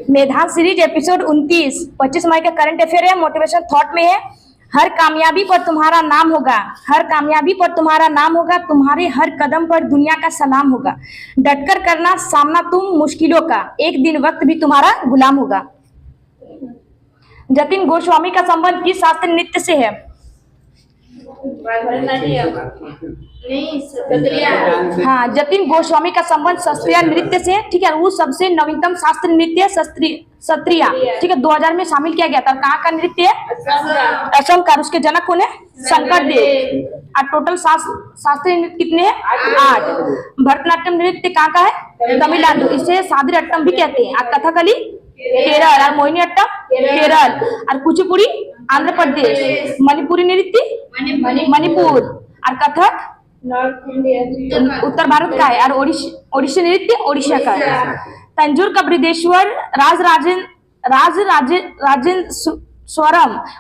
मेधान series episode 29 25 मई का current affair है। Motivation thought में है, हर कामयाबी पर तुम्हारा नाम होगा, हर कामयाबी पर तुम्हारा नाम होगा, तुम्हारे हर कदम पर दुनिया का सलाम होगा। डटकर करना सामना तुम मुश्किलों का, एक दिन वक्त भी तुम्हारा गुलाम होगा। जतिन गोस्वामी का संबंध किस शास्त्रीय नृत्य से है? हाँ, जतिन गोस्वामी का संबंध शास्त्रीय नृत्य से, ठीक है। वो सबसे नवीनतम शास्त्रीय नृत्य है सत्रिया, ठीक है। 2000 में शामिल किया गया था। कहाँ का नृत्य है? असम का। उसके जनक कौन है? शंकर देव। और टोटल शास्त्रीय नृत्य कितने हैं? 8। भरतनाट्यम नृत्य कहाँ का है? तमिलनाडु। इसे सादरी अट्टम भी कहते हैं। और कथकली केरल, और मोहिनी अट्टम केरल, और कुचिपुड़ी आंध्र प्रदेश, मणिपुरी नृत्य मणिपुर, और कथक उत्तर भारत का है, और ओडिसी नृत्य ओडिशा का है। तंजौर का बृहदेश्वर राजराजेश्वरम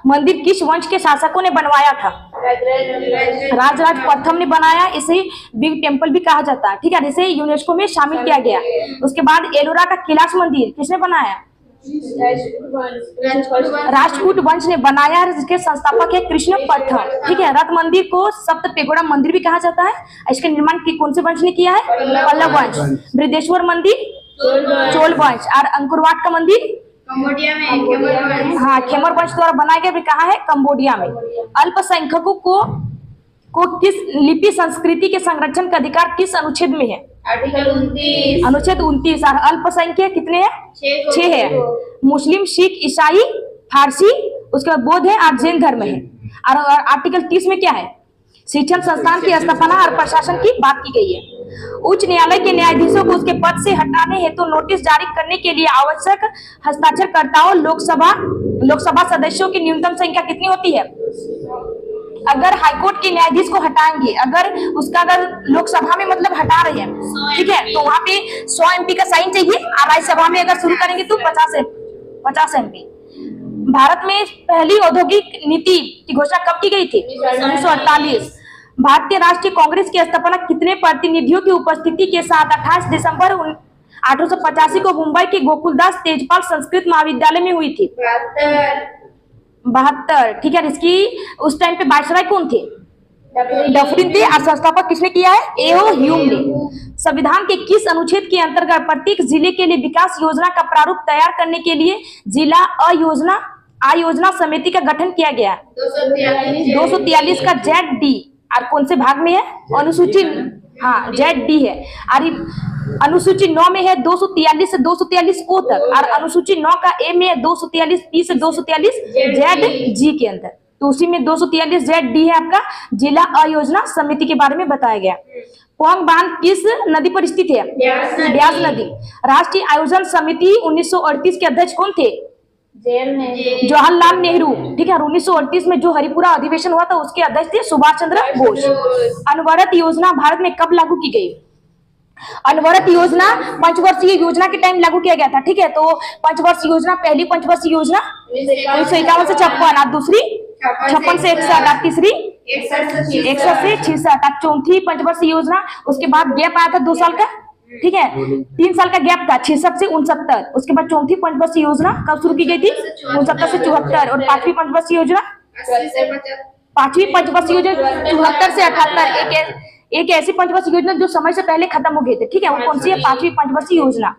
मंदिर किस वंश के शासकों ने बनवाया था? राजराज प्रथम ने बनाया। इसे बिग टेम्पल भी कहा जाता है, ठीक है। इसे यूनेस्को में शामिल किया गया। उसके बाद एलोरा का कैलाश मंदिर किसने बनाया? राजपूत वंश ने बनाया, जिसके संस्थापक है कृष्ण प्रथम, ठीक है। रथ मंदिर को सप्त पेगोड़ा मंदिर भी कहा जाता है। इसके निर्माण कौन से वंश ने किया है? पल्लव वंश। बृहदेश्वर मंदिर चोल वंश, और अंकुरवाट का मंदिर कंबोडिया में, हाँ, खेमर वंश द्वारा बनाया गया भी कहाँ है? कंबोडिया में। अल्पसंख्यकों को किस लिपि संस्कृति के संरक्षण का अधिकार किस अनुच्छेद में है? आर्टिकल 29। अनुच्छेद 29। और अल्पसंख्यक कितने हैं? 6 है। मुस्लिम, सिख, ईसाई, फारसी, उसके बाद बौद्ध है, और जैन धर्म है। और आर्टिकल 30 में क्या है? शिक्षण संस्थान की स्थापना और प्रशासन की बात की गई है। उच्च न्यायालय के न्यायाधीशों को उसके पद से हटाने हेतु नोटिस जारी करने के लिए आवश्यक हस्ताक्षरकर्ताओं लोकसभा सदस्यों की न्यूनतम संख्या कितनी होती है? अगर हाईकोर्ट के न्यायाधीश को हटाएंगे, अगर लोकसभा में मतलब हटा रहे हैं, ठीक है, तो वहां पे 100 MP का साइन चाहिए। और राज्यसभा में अगर शुरू करेंगे तो 50 MP। भारत में पहली औद्योगिक नीति की घोषणा कब की गई थी? 1948। भारतीय राष्ट्रीय कांग्रेस की स्थापना कितने प्रतिनिधियों की उपस्थिति के साथ 28 दिसंबर 1885 को मुंबई के गोकुलदास तेजपाल संस्कृत महाविद्यालय में हुई थी? 72, ठीक है। इसकी उस टाइम पे वायसराय कौन थे? डफरिन थे। और संस्थापक किसने किया है? ए.ओ. ह्यूम ने। संविधान के किस अनुच्छेद के अंतर्गत प्रत्येक जिले के लिए विकास योजना का प्रारूप तैयार करने के लिए जिला आयोजना समिति का गठन किया गया? 243 का ZD। और कौन से भाग में है? अनुसूची, हाँ, ZD है। और अनुसूची 9 में है 243 से 243 O तक, और अनुसूची 9 का A में है 243 P से 243 ZG के अंदर। तो उसी में 243 ZD है आपका जिला आयोजना समिति के बारे में बताया गया। पोंग बांध किस नदी पर स्थित है? ब्यास नदी। राष्ट्रीय आयोजन समिति 1938 के अध्यक्ष कौन थे? जवाहरलाल नेहरू, ठीक है। 1938 में जो हरिपुरा अधिवेशन हुआ था उसके अध्यक्ष थे सुभाष चंद्र बोस। अनवरत योजना भारत में कब लागू की गई? अनवरत योजना पंचवर्षीय योजना के टाइम लागू किया गया था, ठीक है। तो पंचवर्षीय योजना, पहली पंचवर्षीय योजना 1951 से 56, और दूसरी 56 से 61, और तीसरी 61 से 66, और चौथी पंचवर्षीय योजना। उसके बाद गैप आया था 2 साल का, ठीक है। 3 साल का गैप था, 66 से 69। उसके बाद चौथी पंचवर्षीय योजना कब शुरू की गई थी? 69 से 74। और पांचवी पंचवर्षीय योजना 74 से 78। एक ऐसी पंचवर्षीय योजना जो समय से पहले खत्म हो गई थी, ठीक है। वो कौन सी है? पांचवी पंचवर्षीय योजना।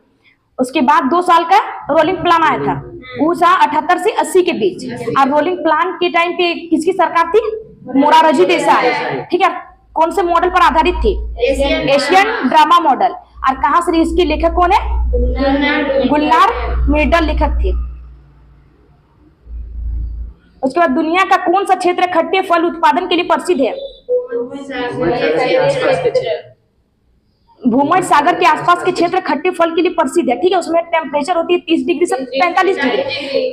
उसके बाद 2 साल का रोलिंग प्लान आया था, वो था 78 से 80 के बीच। और रोलिंग प्लान के टाइम पे किसकी सरकार थी? मोरारजी देसाई, ठीक है। कौन से मॉडल पर आधारित थी? Asian drama model. और कहां से इसके लेखक कौन है? गुलनार मिर्डल लेखक थे। उसके बाद दुनिया का कौन सा क्षेत्र खट्टे फल उत्पादन के लिए प्रसिद्ध है? भूमध्य सागर के आसपास के क्षेत्र खट्टे फल के लिए प्रसिद्ध है, ठीक है। उसमें टेम्परेचर होती है 30 डिग्री से 45 डिग्री,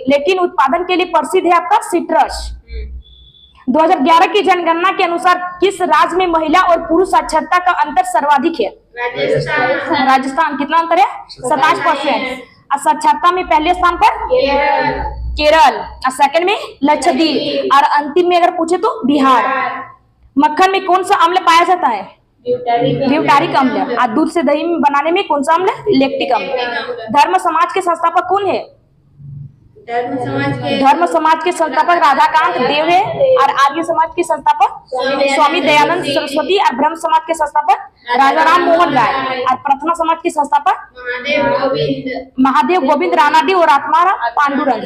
लेकिन उत्पादन के लिए प्रसिद्ध है आपका सिट्रस। 2011 की जनगणना के अनुसार किस राज्य में महिला और पुरुष साक्षरता का अंतर सर्वाधिक है? राजस्थान। कितना अंतर है? 27%। और साक्षरता में पहले स्थान पर केरल, और सेकंड में लक्षद्वीप, और अंतिम में अगर पूछे तो बिहार। मक्खन में कौन सा अम्ल पाया जाता है? ब्यूटारिक अम्ल। और दूध से दही बनाने में कौन सा अम्ल? लैक्टिक अम्ल। धर्म समाज के संस्थापक कौन है? धर्म समाज के संस्थापक राधाकांत देव है। और आर्य समाज के संस्थापक स्वामी दयानंद सरस्वती। और ब्रह्म समाज के संस्थापक राजा राम मोहन राय। और प्रार्थना समाज के संस्थापक महादेव गोविंद रानाडे और आत्माराम पांडुरंग।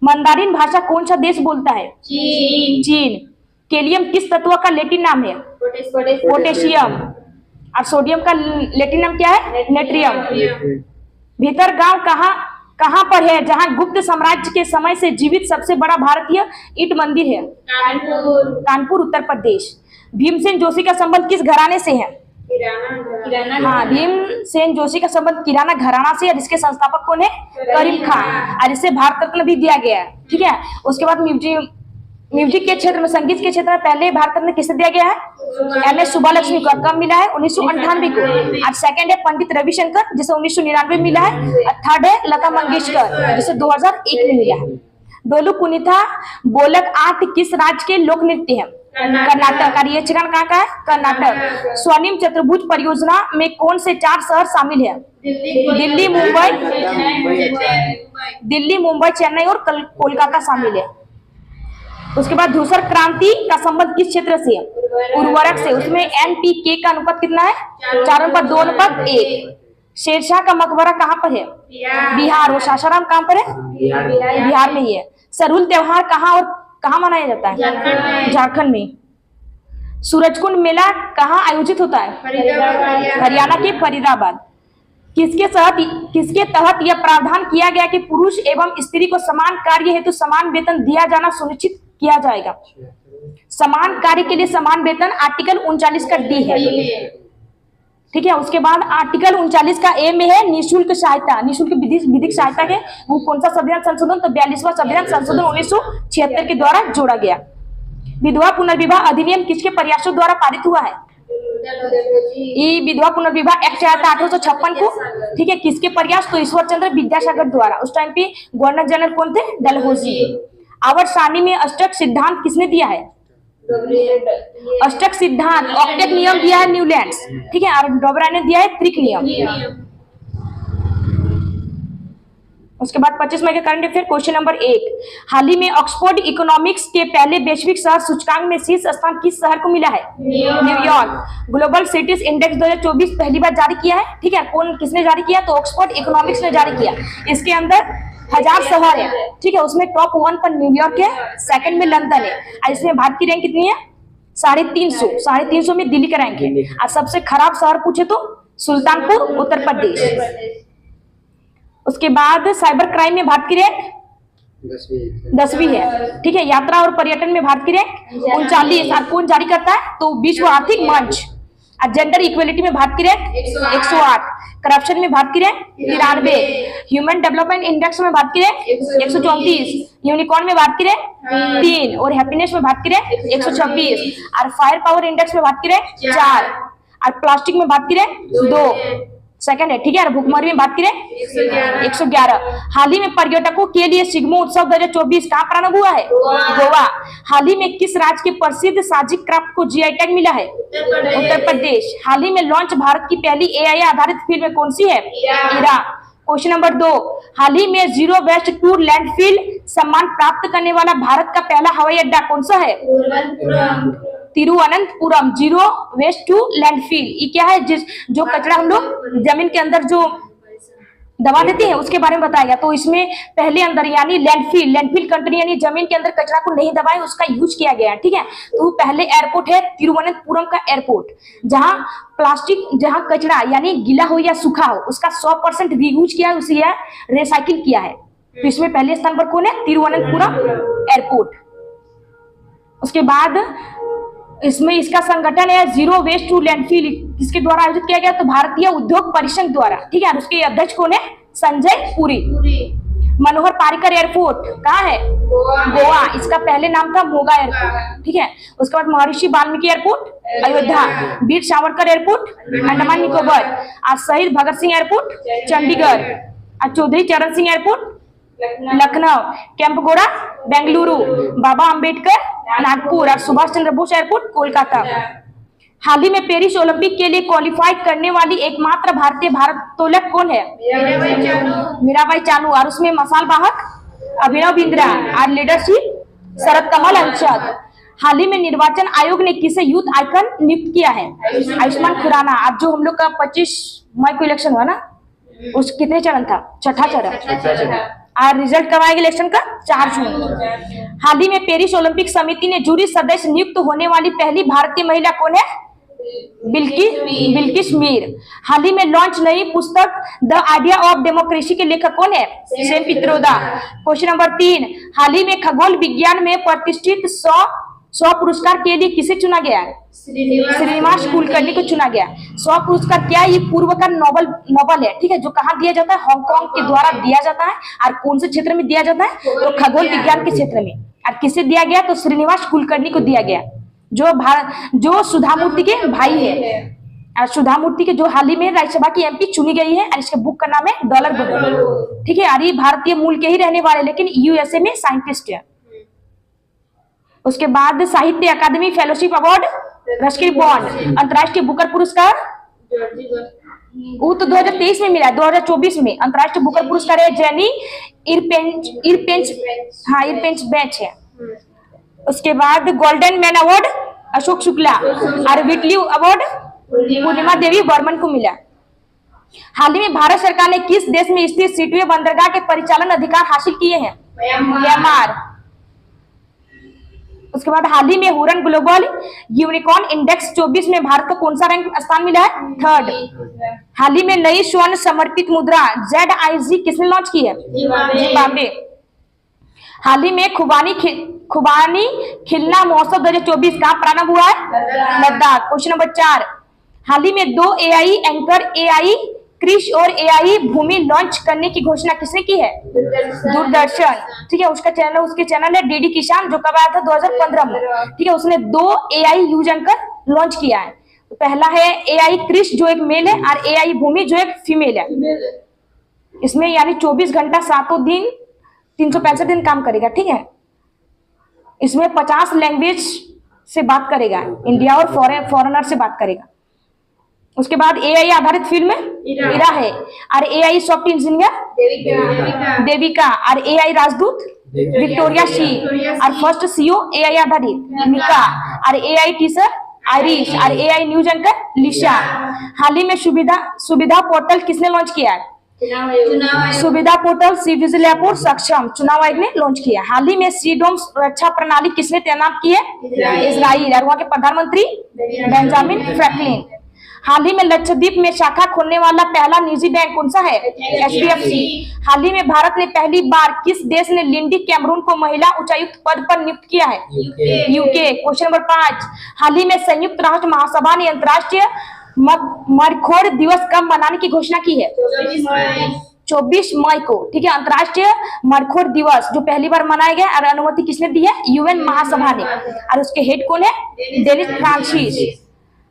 मंदारिन भाषा कौन सा देश बोलता है? चीन। केलियम किस तत्व का लैटिन नाम है? पोटेशियम। और सोडियम का लैटिन नाम क्या है? नेट्रियम। भीतर गांव कहाँ पर है जहां गुप्त साम्राज्य के समय से जीवित सबसे बड़ा भारतीय ईंट मंदिर है? कानपुर उत्तर प्रदेश। भीमसेन जोशी का संबंध किस घराने से है? हाँ, भीमसेन जोशी का संबंध किराना घराना से है, जिसके संस्थापक कौन है? करीम खान। और इसे भारत रत्न भी दिया गया है। ठीक है। उसके बाद म्यूजिक के क्षेत्र में, संगीत के क्षेत्र में पहले भारत रत्न किसे दिया गया है? MS सुब्बालक्ष्मी को। कब मिला है? 1998 को। और सेकंड है पंडित रविशंकर, जिसे 1999 में मिला है। और थर्ड है लता मंगेशकर, जिसे 2001 में मिला है। डोलू कुनिथा बोलक आर्ट किस राज्य के लोक नृत्य है? कर्नाटक। और ये ठिकाना कहाँ का है? कर्नाटक। स्वर्णिम चतुर्भुज परियोजना में कौन से 4 शहर शामिल है? दिल्ली, मुंबई, चेन्नई और कोलकाता शामिल है। उसके बाद धूसर क्रांति का संबंध किस क्षेत्र से है? उर्वरक से। उसमें NPK का अनुपात कितना है? 4:2:1। शेरशाह का मकबरा कहाँ पर है? बिहार। और सासाराम कहाँ पर है? बिहार में ही है। सरहुल त्योहार कहाँ मनाया जाता है? झारखंड में। सूरजकुंड मेला कहाँ आयोजित होता है? हरियाणा के फरीदाबाद। किसके तहत यह प्रावधान किया गया कि पुरुष एवं स्त्री को समान कार्य हेतु समान वेतन दिया जाना सुनिश्चित किया जाएगा? समान कार्य के लिए समान वेतन आर्टिकल 39 का D है। ठीक है। उसके बाद आर्टिकल 39 का A में है निःशुल्क सहायता। निःशुल्क विधिक सहायता के वो कौन सा संविधान संशोधन? तो 42वां संविधान संशोधन 1976 के द्वारा जोड़ा गया। विधवा पुनर्विवाह अधिनियम किसके प्रयासों द्वारा पारित हुआ है? ये विधवा पुनर्विवाह एक्ट आया था 1856 को। ठीक है। किसके प्रयास? तो ईश्वर चंद्र विद्यासागर द्वारा। उस टाइम पे गवर्नर जनरल कौन थे? डलहौजी। आवर्त सारणी में अष्टक सिद्धांत किसने दिया है? अष्टक सिद्धांत ऑक्टेट नियम दिया है न्यूलैंड्स। ठीक है। और डोबरा ने दिया है त्रिक नियम। उसके बाद 25 मई के करंट अफेयर क्वेश्चन नंबर 1। हाल ही में ऑक्सफोर्ड इकोनॉमिक्स के पहले वैश्विक शहर सूचकांक में शीर्ष स्थान किस शहर को मिला है? न्यूयॉर्क। ग्लोबल सिटीज इंडेक्स 2024 पहली बार जारी किया है। ठीक है। किसने जारी किया? तो ऑक्सफोर्ड इकोनॉमिक्स ने जारी किया। इसके अंदर 1000 शहर है। ठीक है। उसमें टॉप 1 पर न्यूयॉर्क है, सेकंड में लंदन है। और इसमें भारत की रैंक कितनी है? 350 में दिल्ली का रैंक है। और सबसे खराब शहर पूछे तो सुल्तानपुर उत्तर प्रदेश। उसके बाद साइबर क्राइम में भारत की रैंक 10वीं है। ठीक है। यात्रा और पर्यटन में भारत की रैंक 39। और कौन जारी करता है? तो विश्व आर्थिक मंच। और जेंडर इक्वलिटी में भारत की रैंक 108। करप्शन में भारत की रैंक 93। ह्यूमन डेवलपमेंट इंडेक्स में भारत की रैंक 134। यूनिकॉर्न में भारत की रैंक 3। और हैप्पीनेस में भारत की रैंक 126। और फायर पावर इंडेक्स में भारत की रैंक 4। और प्लास्टिक में भारत की रैंक 2 सेकंड है। ठीक है। भूखमरी में बात करें 111। हाल ही में पर्यटकों के लिए सिग्मो उत्सव 2024 कहाँ प्रारंभ हुआ है? गोवा। हाल ही में किस राज्य के प्रसिद्ध साजिक क्राफ्ट को GI टैग मिला है? उत्तर प्रदेश। हाल ही में लॉन्च भारत की पहली AI आधारित फिल्म कौन सी है? इरा। Question number 2। हाल ही में जीरो वेस्ट टू लैंडफिल सम्मान प्राप्त करने वाला भारत का पहला हवाई अड्डा कौन सा है? Thiruvananthapuram. Zero waste to landfill ये क्या है? जो कचरा हम लोग जमीन के अंदर जो दबा देते हैं उसके बारे में बताया। तो इसमें पहले अंदर यानी लैंडफिल कंट्री यानी जमीन के अंदर कचरा को नहीं दबाए उसका यूज किया गया है। ठीक है। तो पहले एयरपोर्ट है तिरुवनंतपुरम का एयरपोर्ट, जहां प्लास्टिक जहां कचरा यानी गीला हो या सूखा हो उसका 100% रीयूज किया है, उसे रिसाइकिल किया है। तो इसमें पहले स्थान पर कौन है? तिरुवनंतपुरम एयरपोर्ट। उसके बाद इसमें इसका संगठन है जीरो वेस्ट टू लैंडफिल, किसके द्वारा आयोजित किया गया? तो भारतीय उद्योग परिसंघ द्वारा। ठीक है। उसके अध्यक्ष कौन है? संजय पुरी। मनोहर पारिकर एयरपोर्ट कहाँ है? गोवा। इसका पहले नाम था मोगा एयरपोर्ट। ठीक है। उसके बाद महर्षि वाल्मीकि एयरपोर्ट अयोध्या। वीर सावरकर एयरपोर्ट अंडमान निकोबार। और शहीद भगत सिंह एयरपोर्ट चंडीगढ़। और चौधरी चरण सिंह एयरपोर्ट लखनऊ। कैंपगोड़ा बेंगलुरु। बाबा अंबेडकर नागपुर। और सुभाष चंद्र बोस एयरपोर्ट कोलकाता। हाल ही में पेरिस ओलंपिक के लिए क्वालिफाई करने वाली एकमात्र भारतीय भारोत्तोलक कौन है? मीराबाई चानू। और उसमें मसाल वाहक अभिनव बिंद्रा और लीडरशिप शरद कमल अंशद। हाल ही में निर्वाचन आयोग ने किसे यूथ आइकन नियुक्त किया है? आयुष्मान खुराना। अब जो हम लोग का 25 मई को इलेक्शन हुआ ना, उस कितने चरण था? छठा चरण। और रिजल्ट कब आएगा इलेक्शन का? 4 जून। हाल ही में पेरिस ओलंपिक समिति ने जूरी सदस्य नियुक्त होने वाली पहली भारतीय महिला कौन है? बिल्किस मीर। हाल ही में लॉन्च नई पुस्तक द आइडिया ऑफ डेमोक्रेसी के लेखक कौन है? सेम पित्रोदा। क्वेश्चन नंबर 3, हाल ही में खगोल विज्ञान में प्रतिष्ठित 100 पुरस्कार के लिए किसे चुना गया है? श्रीनिवास कुलकर्णी को चुना गया। 100 पुरस्कार क्या है? ये पूर्व का नोबल है, ठीक है, जो कहाँ दिया जाता है? हांगकांग के द्वारा दिया जाता है। और कौन से क्षेत्र में दिया जाता है? तो खगोल विज्ञान के क्षेत्र में। और किसे दिया गया? तो श्रीनिवास कुलकर्णी को दिया गया, जो सुधा मूर्ति के भाई है। और सुधा मूर्ति के जो हाल ही में राज्यसभा की एमपी चुनी गई है। और इसके बुक का नाम है डॉलर बुक, ठीक है। और ये भारतीय मूल के ही रहने वाले, लेकिन यूएसए में साइंटिस्ट है। उसके बाद साहित्य अकादमी फेलोशिप अवार्ड रस्किन बॉन्ड। अंतर्राष्ट्रीय बुकर पुरस्कार वो तो 2023 में मिला है। 2024 में अंतर्राष्ट्रीय बुकर पुरस्कार है जेनी इरपेंच बेंच है। उसके बाद golden man award Ashok Shukla और विटली अवार्ड पूर्णिमा देवी बर्मन को मिला। हाल ही में भारत सरकार ने किस देश में स्थित सीटवे बंदरगाह के परिचालन अधिकार हासिल किए हैं? म्यांमार। उसके बाद हाल ही में हुरन ग्लोबल यूनिकॉर्न इंडेक्स 24 में भारत को कौन सा रैंक स्थान मिला है? 3rd। हाल ही में नई स्वर्ण समर्पित मुद्रा ZIG किसने लॉन्च की है? जिम्बाब्वे। हाल ही में खुबानी खिलना महोत्सव 2024 का प्रारंभ हुआ है? लद्दाख। क्वेश्चन नंबर 4, हाल ही में 2 AI एंकर AI क्रिश और AI भूमि लॉन्च करने की घोषणा किसने की है? दूरदर्शन, ठीक है। उसके चैनल है DD किसान, जो कब आया था? 2015 में, ठीक है। उसने 2 AI यूज एंकर लॉन्च किया है। तो पहला है AI क्रिश जो एक मेल है, और AI भूमि जो एक फीमेल है। इसमें यानी 24 घंटा 7 दिन 365 दिन काम करेगा, ठीक है। इसमें 50 लैंग्वेज से बात करेगा, इंडिया और फॉरेनर से बात करेगा। उसके बाद AI आधारित फिल्म इरा है, और AI सॉफ्ट इंजीनियर देविका, और AI राजदूत विक्टोरिया सी, और फर्स्ट CEO AI आधारित निका, और AI टीचर आयरिश, और AI न्यूज एंकर लिशा। हाल ही में सुविधा पोर्टल किसने लॉन्च किया है? सुविधा पोर्टल सी विजिल ऐप और सक्षम चुनाव आयोग ने लॉन्च किया। हाल ही में सीडोम सुरक्षा प्रणाली किसने तैनात की है? इजराइल। और वहां के प्रधानमंत्री बेंजामिन फ्रैंकलिन। हाल ही में लक्षद्वीप में शाखा खोलने वाला पहला निजी बैंक कौन सा है? HDFC। हाल ही में भारत ने पहली बार किस देश ने लिंडी कैमरून को महिला उच्चायुक्त पद पर नियुक्त किया है? यूके। क्वेश्चन नंबर 5, हाल ही में संयुक्त राष्ट्र महासभा ने अंतर्राष्ट्रीय मरखोर दिवस कब मनाने की घोषणा की है? 24 मई को, ठीक है। अंतर्राष्ट्रीय मरखोर दिवस जो पहली बार मनाया गया, और अनुमति किसने दी है? UN महासभा ने। और उसके हेड कौन है? Dennis Francis.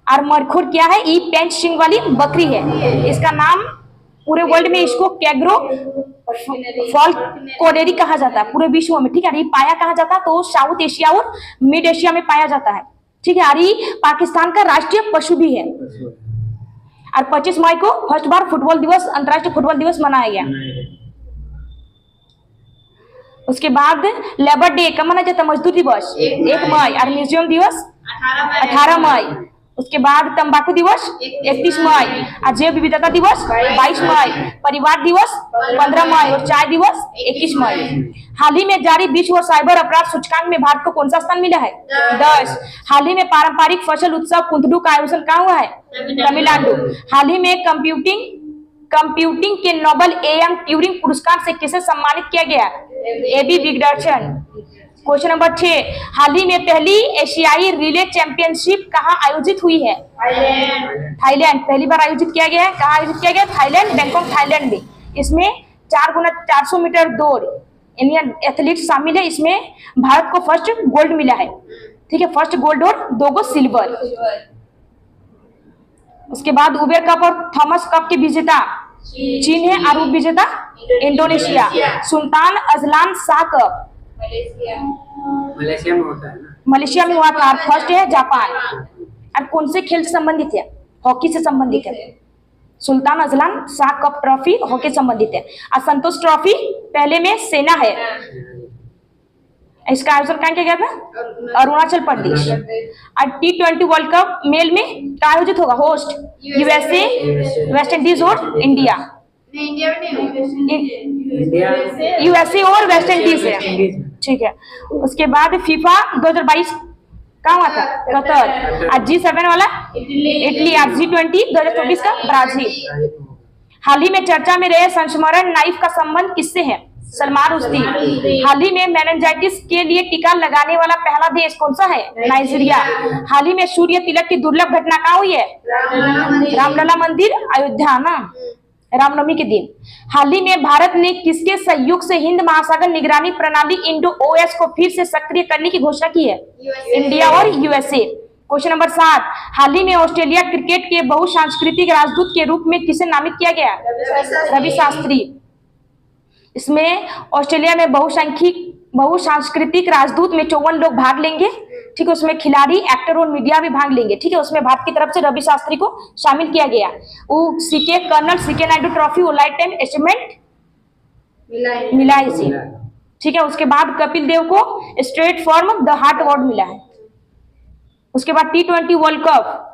और मरखोर क्या है? ई पेंच सिंह वाली बकरी है। इसका नाम पूरे वर्ल्ड में इसको कैग्रो फॉल्कोडेरी कहा जाता है, पूरे विश्व में, ठीक है। ये पाया कहा जाता है? तो साउथ एशिया और मिड एशिया में पाया जाता है, ठीक है। और ये पाकिस्तान का राष्ट्रीय पशु भी है। और 25 मई को फर्स्ट बार फुटबॉल दिवस, अंतर्राष्ट्रीय फुटबॉल दिवस मनाया गया। उसके बाद लेबर डे कब मनाया जाता है? मजदूर दिवस 1 मई, और म्यूजियम दिवस 18 मई। उसके बाद तंबाकू दिवस 31 मई, और जैव विविधता दिवस 22 मई, परिवार दिवस 15 मई, और चाय दिवस 21 मई। हाल ही में जारी विश्व साइबर अपराध सूचकांक में भारत को कौन सा स्थान मिला है? 10। हाल ही में पारंपरिक फसल उत्सव कुंथडू का आयोजन कहाँ हुआ है? तमिलनाडु। हाल ही में कंप्यूटिंग के नोबल AM ट्यूरिंग पुरस्कार से किसे सम्मानित किया गया? AB विग्डर्सन। क्वेश्चन नंबर 6, हाल ही में पहली एशियाई रिले चैंपियनशिप कहाँ आयोजित हुई है? थाईलैंड। पहली बार आयोजित किया गया है। कहाँ आयोजित किया गया? थाईलैंड, बैंकॉक थाईलैंड में। इसमें 4x400 मीटर दौड़ इंडियन एथलीट शामिल है। इसमें भारत को फर्स्ट गोल्ड मिला है, ठीक है। फर्स्ट गोल्ड और 2 गो सिल्वर। उसके बाद उबेर कप और थॉमस कप के विजेता चीन है, और विजेता Indonesia. Sultan Azlan Shah cup Malaysia में होता है ना? मलेशिया में हुआ था। फर्स्ट है जापान। और कौन से खेल से संबंधित है? हॉकी से संबंधित है। Sultan Azlan Shah cup trophy hockey संबंधित है। और संतोष ट्रॉफी पहले में सेना है। इसका आयोजन कहाँ किया गया था? अरुणाचल प्रदेश। और T20 वर्ल्ड कप मेल में क्या आयोजित होगा? होस्ट यूएसए, वेस्ट इंडीज और इंडिया। यूएसए और वेस्ट इंडीज है, ठीक है। उसके बाद फीफा 2022 कहाँ हुआ था? कतर। और G7 वाला इटली। और G20 2024 का ब्राजील। हाल ही में चर्चा में रहे संस्मरण नाइफ का संबंध किससे है? सलमान रुश्दी। हाल ही में मेनिंजाइटिस के लिए टीका लगाने वाला पहला देश कौन सा है? नाइजीरिया। हाल ही में सूर्य तिलक की दुर्लभ घटना कहाँ हुई है? रामलला मंदिर अयोध्या ना, रामनवमी के दिन। हाल ही में भारत ने किसके सहयोग से हिंद महासागर निगरानी प्रणाली इंडो ओएस को फिर से सक्रिय करने की घोषणा की है? इंडिया और यूएसए। क्वेश्चन नंबर 7, हाल ही में ऑस्ट्रेलिया क्रिकेट के बहुसांस्कृतिक राजदूत के रूप में किसे नामित किया गया? रवि शास्त्री। इसमें ऑस्ट्रेलिया में बहुसांस्कृतिक राजदूत में 54 लोग भाग लेंगे, ठीक है। उसमें खिलाड़ी, एक्टर और मीडिया भी भाग लेंगे, ठीक है। उसमें भारत की तरफ से रवि शास्त्री को शामिल किया गया। वो कर्नल सीके नायडू ट्रॉफी वो लाइफ टाइम अचीवमेंट मिला है इसे, ठीक है। उसके बाद कपिल देव को straight form the heart award मिला है। उसके बाद T20 वर्ल्ड कप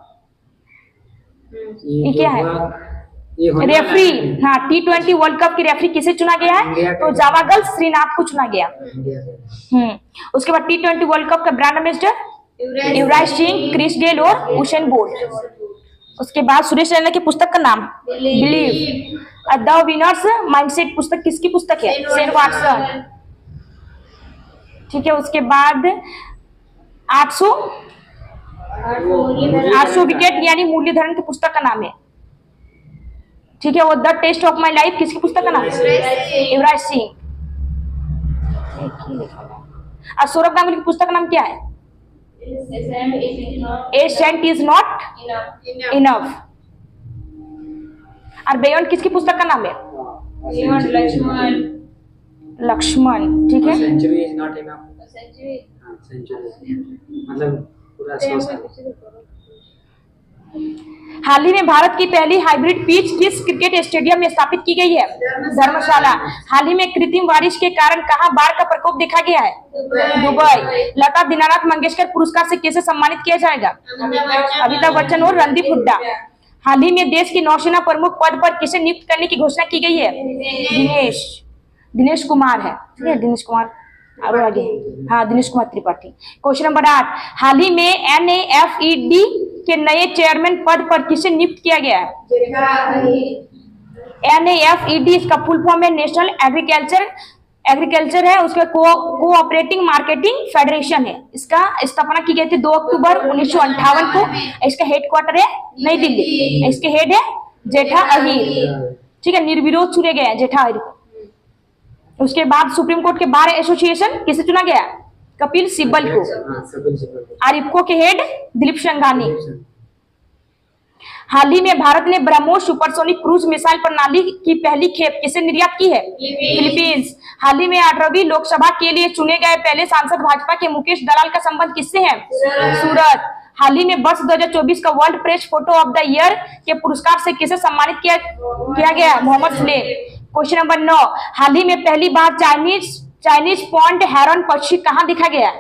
ये क्या है? रेफरी, हाँ, T20 वर्ल्ड कप की रेफरी किसे चुना गया है? तो जावागल श्रीनाथ को चुना गया। उसके बाद T20 वर्ल्ड कप का brand ambassador Yuvraj Singh, Chris Gayle और उसेन बोल्ट। उसके बाद सुरेश रैना की पुस्तक का नाम बिलीव। द विनर्स माइंडसेट पुस्तक किसकी पुस्तक है? शेन वाटसन, ठीक है। उसके बाद 800 विकेट यानी मुरलीधरन की पुस्तक का नाम है, ठीक है। वो the test of my life किसकी पुस्तक का नाम है? युवराज सिंह। और सौरभ गांगुली की पुस्तक का नाम क्या है? ए सेंट इज नॉट इनफ। और बेयॉन्ड किसकी पुस्तक का नाम है? लक्ष्मण, ठीक है। Century is not enough. Century मतलब पूरा 100 साल। हाल ही में भारत की पहली हाइब्रिड पिच किस क्रिकेट स्टेडियम में स्थापित की गई है? धर्मशाला। हाल ही में कृत्रिम बारिश के कारण कहां बाढ़ का प्रकोप देखा गया है? दुबई। लता दीनानाथ मंगेशकर पुरस्कार से किसे सम्मानित किया जाएगा? अमिताभ बच्चन और रणदीप हुड्डा। हाल ही में देश की नौसेना प्रमुख पद पर किसे नियुक्त करने की घोषणा की गई है? दिनेश कुमार है, ठीक है। दिनेश कुमार और आगे, हाँ, दिनेश कुमार त्रिपाठी। क्वेश्चन नंबर 8, हाल ही में NAFED के नए चेयरमैन पद पर किसे नियुक्त किया गया है? NAFED इसका फुल फॉर्म है नेशनल एग्रीकल्चर है, उसका कोऑपरेटिंग मार्केटिंग फेडरेशन है। इसका स्थापना की गई थी 2 अक्टूबर 1958 को। इसका हेडक्वार्टर है नई दिल्ली। इसके हेड है जेठा अहीर, ठीक है। निर्विरोध चुने गए हैं जेठा अहीर। उसके बाद सुप्रीम कोर्ट के बार एसोसिएशन किसे चुना गया? कपिल सिब्बल को। और इफ्को के हेड दिलीप संघानी। हाल ही में भारत ने ब्रह्मोस सुपरसोनिक क्रूज मिसाइल प्रणाली की पहली खेप किसे निर्यात की है? फिलीपींस। हाल ही में 18वीं लोकसभा के लिए चुने गए पहले सांसद भाजपा के मुकेश दलाल का संबंध किससे है? सूरत। हाल ही में वर्ष 2024 का world press photo of the year के पुरस्कार से किसे सम्मानित किया गया? मोहम्मद सलेम। क्वेश्चन नंबर 9, हाल ही में पहली बार चाइनीज पॉन्ड हेरन पक्षी कहाँ देखा गया?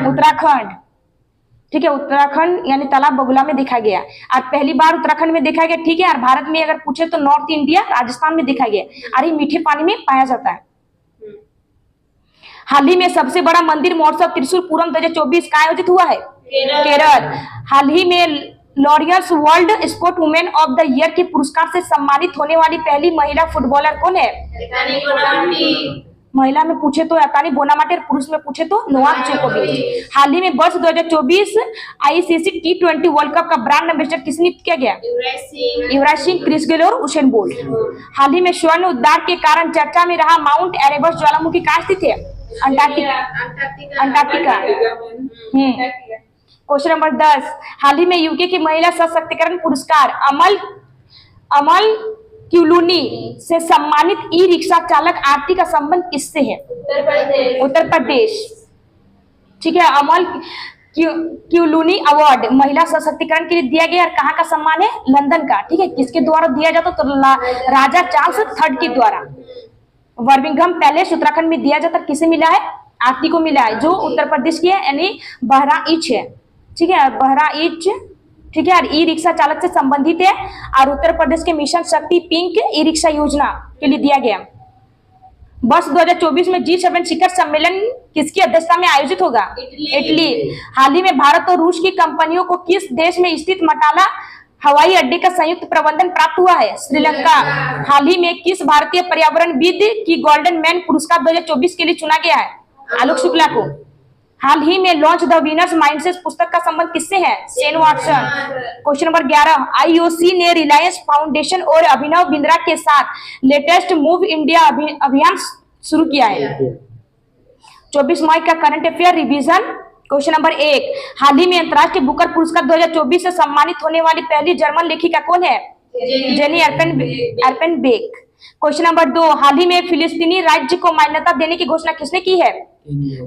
उत्तराखंड, ठीक है। उत्तराखंड यानी तालाब बगुला में देखा गया। और पहली बार उत्तराखंड में देखा गया, ठीक है। और भारत में अगर पूछे तो नॉर्थ इंडिया राजस्थान में देखा गया। और ये मीठे पानी में पाया जाता है। हाल ही में सबसे बड़ा मंदिर महोत्सव त्रिशूलपुरम 2024 का आयोजित हुआ है? केरल। हाल ही में L'Oreal's world sport women of the year के पुरस्कार से सम्मानित होने वाली पहली महिला फुटबॉलर कौन है? महिला में पूछे तो अतानी बोनामाटे, पुरुष में पूछे तो नोवाक जोकोविच। हाल ही में वर्ष 2024 ICC T20 वर्ल्ड कप का ब्रांड एम्बेसडर किसने नियुक्त किया गया? युवराज सिंह, क्रिस गेल और उसेन बोल्ट। हाल ही में स्वर्ण उद्धार के कारण चर्चा में रहा माउंट एरेबस ज्वालामुखी कहाँ स्थित है? अंटार्कटिका। क्वेश्चन नंबर 10, हाल ही में यूके की महिला सशक्तिकरण पुरस्कार अमल क्यूलूनी से सम्मानित ई रिक्शा चालक आरती का संबंध किससे है? उत्तर प्रदेश, ठीक है। क्यूलूनी अवार्ड महिला सशक्तिकरण के लिए दिया गया। और कहाँ का सम्मान है? लंदन का। ठीक है, किसके द्वारा दिया जाता? तो राजा चार्ल्स III के द्वारा। बर्मिंघम पैलेस उत्तराखंड में दिया जाता, किसे मिला है? आरती को मिला है, जो उत्तर प्रदेश की है, यानी बहराइच है। ठीक है, बहराइच। ठीक है, और ई रिक्शा चालक से संबंधित है, और उत्तर प्रदेश के मिशन शक्ति पिंक ई रिक्शा योजना के लिए दिया गया। वर्ष 2024 में G7 शिखर सम्मेलन किसकी अध्यक्षता में आयोजित होगा? इटली। हाल ही में भारत और रूस की कंपनियों को किस देश में स्थित मटाला हवाई अड्डे का संयुक्त प्रबंधन प्राप्त हुआ है? श्रीलंका। हाल ही में किस भारतीय पर्यावरणविद की गोल्डन मैन पुरस्कार 2024 के लिए चुना गया है? आलोक शुक्ला को। हाल ही में लॉन्च द विनर्स माइंडसेट पुस्तक का संबंध किससे है? Shane Watson. Question number 11, IOC ने रिलायंस फाउंडेशन और अभिनव बिंद्रा के साथ लेटेस्ट मूव इंडिया अभियान शुरू किया है। 24 मई का current affair revision. Question number 1, हाल ही में अंतर्राष्ट्रीय बुकर पुरस्कार 2024 से सम्मानित होने वाली पहली जर्मन लेखिका कौन है? जेनी अर्पेनबेक। क्वेश्चन नंबर 2, हाल ही में फिलिस्तीनी राज्य को मान्यता देने की घोषणा किसने की है?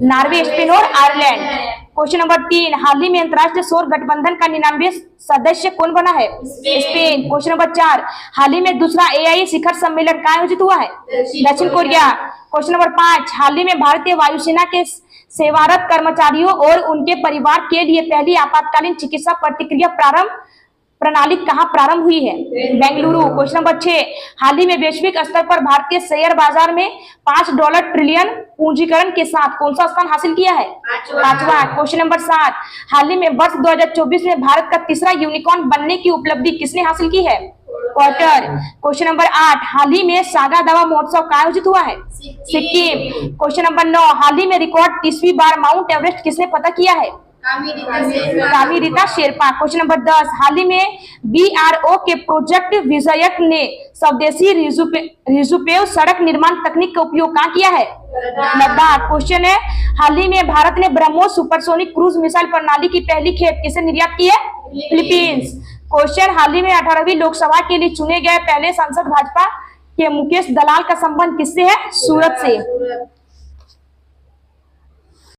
नॉर्वे, स्पेन और आयरलैंड। क्वेश्चन नंबर 3, हाल ही में अंतर्राष्ट्रीय सौर गठबंधन का 99 सदस्य कौन बना है? स्पेन। क्वेश्चन नंबर 4, हाल ही में दूसरा AI शिखर सम्मेलन कहाँ आयोजित हुआ है? दक्षिण कोरिया। क्वेश्चन नंबर 5, हाल ही में भारतीय वायुसेना के सेवारत कर्मचारियों और उनके परिवार के लिए पहली आपातकालीन चिकित्सा प्रतिक्रिया प्रारंभ प्रणाली कहाँ प्रारंभ हुई है? बेंगलुरु। क्वेश्चन नंबर 6, हाल ही में वैश्विक स्तर पर भारतीय शेयर बाजार में $5 ट्रिलियन पूंजीकरण के साथ कौन सा स्थान हासिल किया है? पांचवा। क्वेश्चन नंबर 7, हाल ही में वर्ष 2024 में भारत का तीसरा यूनिकॉर्न बनने की उपलब्धि किसने हासिल की है? क्वार्टर। क्वेश्चन नंबर 8, हाल ही में सागा दावा महोत्सव कहाँ आयोजित हुआ है? सिक्किम। क्वेश्चन नंबर 9, हाल ही में रिकॉर्ड 30वीं बार माउंट एवरेस्ट किसने फतह किया है? कामिरीता शेरपा। क्वेश्चन नंबर 10, हाल ही में BRO के प्रोजेक्ट विजयक ने स्वदेशी रिजुपेव सड़क निर्माण तकनीक का उपयोग कहाँ किया है? लद्दाख। क्वेश्चन है, हाल ही में भारत ने ब्रह्मोस सुपरसोनिक क्रूज मिसाइल प्रणाली की पहली खेप किसे निर्यात की है? फिलीपींस। क्वेश्चन, हाल ही में 18वीं लोकसभा के लिए चुने गए पहले सांसद भाजपा के मुकेश दलाल का संबंध किससे है? सूरत से।